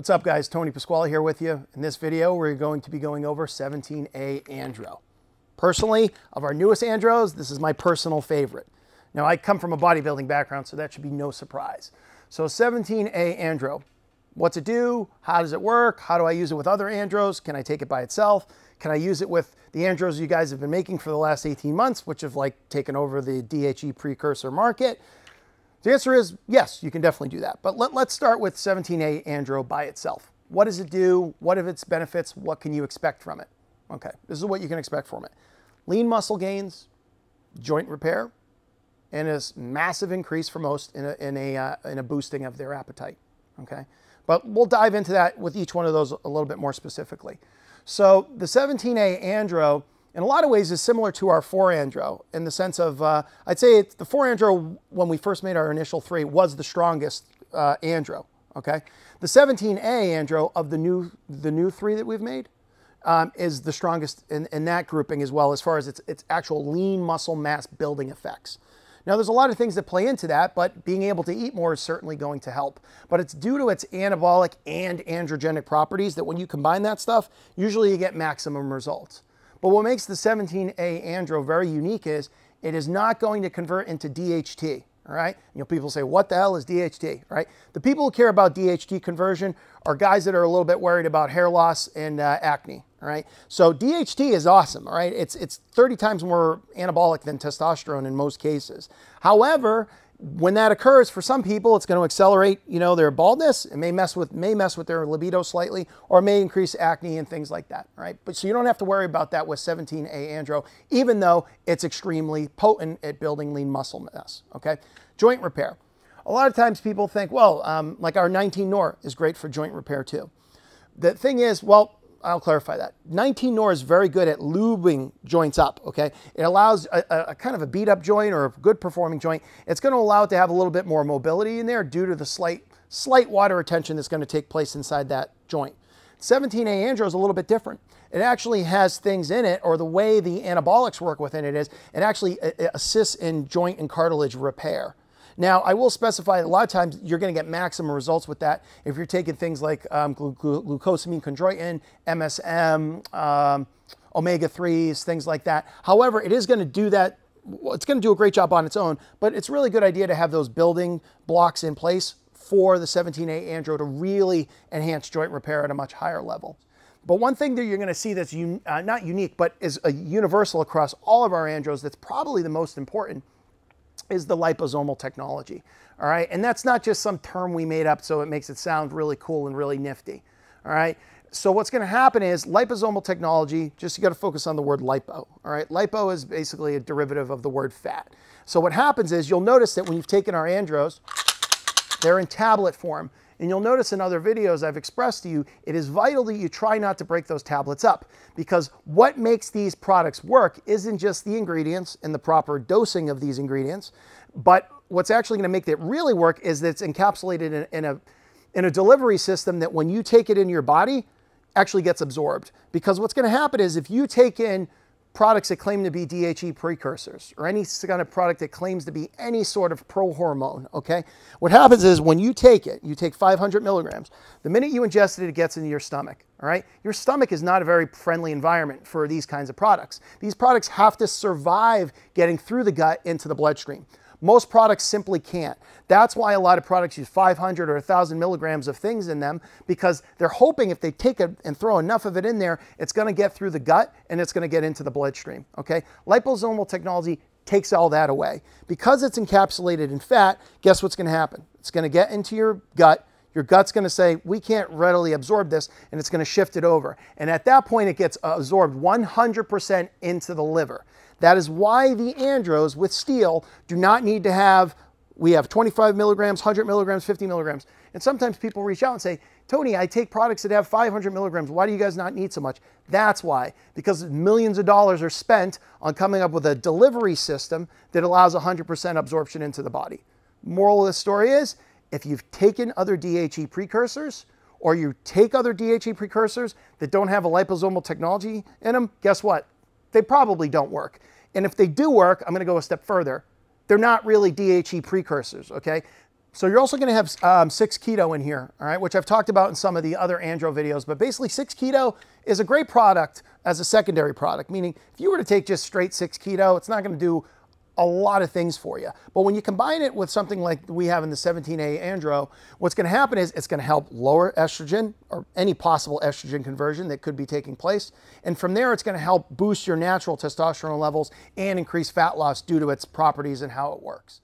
What's up, guys? Tony Pasquale here with you. In this video, we're going to be going over 17a-Andro. Personally, of our newest Andros, this is my personal favorite. Now, I come from a bodybuilding background, so that should be no surprise. So 17a-Andro, what's it do? How does it work? How do I use it with other Andros? Can I take it by itself? Can I use it with the Andros you guys have been making for the last 18 months, which have taken over the DHE precursor market? The answer is yes, you can definitely do that. But let's start with 17a-Andro by itself. What does it do? What are its benefits? What can you expect from it? Okay, this is what you can expect from it. Lean muscle gains, joint repair, and a massive increase for most in a boosting of their appetite. Okay, but we'll dive into that with each one of those a little bit more specifically. So the 17a-Andro, in a lot of ways, is similar to our 4-Andro in the sense of, I'd say the 4-Andro, when we first made our initial 3, was the strongest Andro, okay? The 17a-Andro of the new 3 that we've made is the strongest in that grouping as well, as far as its actual lean muscle mass building effects. Now, there's a lot of things that play into that, but being able to eat more is certainly going to help. But it's due to its anabolic and androgenic properties that when you combine that stuff, usually you get maximum results. But what makes the 17a-Andro very unique is it is not going to convert into DHT, all right? People say, what the hell is DHT, right? The people who care about DHT conversion are guys that are a little bit worried about hair loss and acne, all right? So DHT is awesome, all right? It's 30 times more anabolic than testosterone in most cases. However, when that occurs, for some people, it's going to accelerate, their baldness. It may mess with their libido slightly, or it may increase acne and things like that, right? But so you don't have to worry about that with 17a-Andro, even though it's extremely potent at building lean muscle mass, okay? Joint repair. A lot of times people think, well, like our 19-Nor is great for joint repair too. The thing is, well, I'll clarify that. 19-Nor is very good at lubing joints up, okay? It allows a kind of a beat up joint or a good performing joint. It's going to allow it to have a little bit more mobility in there due to the slight water retention that's going to take place inside that joint. 17a-Andro is a little bit different. It actually has things in it, or the way the anabolics work within it is, it actually assists in joint and cartilage repair. Now, I will specify a lot of times you're going to get maximum results with that if you're taking things like glucosamine chondroitin, MSM, omega-3s, things like that. However, it is going to do that. It's going to do a great job on its own, but it's really a good idea to have those building blocks in place for the 17a-Andro to really enhance joint repair at a much higher level. But one thing that you're going to see that's not unique, but is a universal across all of our Andros that's probably the most important is the liposomal technology, all right? And that's not just some term we made up so it makes it sound really cool and really nifty, all right? So what's gonna happen is liposomal technology, just you gotta focus on the word lipo, all right? Lipo is basically a derivative of the word fat. So what happens is you'll notice that when you've taken our Andros, they're in tablet form. And you'll notice in other videos I've expressed to you, it is vital that you try not to break those tablets up, because what makes these products work isn't just the ingredients and the proper dosing of these ingredients, but what's actually going to make it really work is that it's encapsulated in a delivery system that when you take it in your body, actually gets absorbed. Because what's going to happen is if you take in products that claim to be DHE precursors or any kind of product that claims to be any sort of pro-hormone, okay? What happens is when you take it, you take 500 milligrams, the minute you ingest it, it gets into your stomach, all right? Your stomach is not a very friendly environment for these kinds of products. These products have to survive getting through the gut into the bloodstream. Most products simply can't. That's why a lot of products use 500 or 1,000 milligrams of things in them, because they're hoping if they take it and throw enough of it in there, it's going to get through the gut and it's going to get into the bloodstream, okay? Liposomal technology takes all that away. Because it's encapsulated in fat, guess what's going to happen? It's going to get into your gut. Your gut's going to say, we can't readily absorb this, and it's going to shift it over. And at that point, it gets absorbed 100% into the liver. That is why the Andros with steel do not need to have, we have 25 milligrams, 100 milligrams, 50 milligrams. And sometimes people reach out and say, Tony, I take products that have 500 milligrams. Why do you guys not need so much? That's why, because millions of dollars are spent on coming up with a delivery system that allows 100% absorption into the body. Moral of the story is, if you've taken other DHE precursors, or you take other DHE precursors that don't have a liposomal technology in them, guess what? They probably don't work. And if they do work, I'm going to go a step further. They're not really DHE precursors, okay? So you're also going to have 6-keto in here, all right, which I've talked about in some of the other Andro videos. But basically, 6-keto is a great product as a secondary product, meaning if you were to take just straight 6-keto, it's not going to do a lot of things for you. But when you combine it with something like we have in the 17a-Andro, what's going to happen is it's going to help lower estrogen or any possible estrogen conversion that could be taking place. And from there, it's going to help boost your natural testosterone levels and increase fat loss due to its properties and how it works.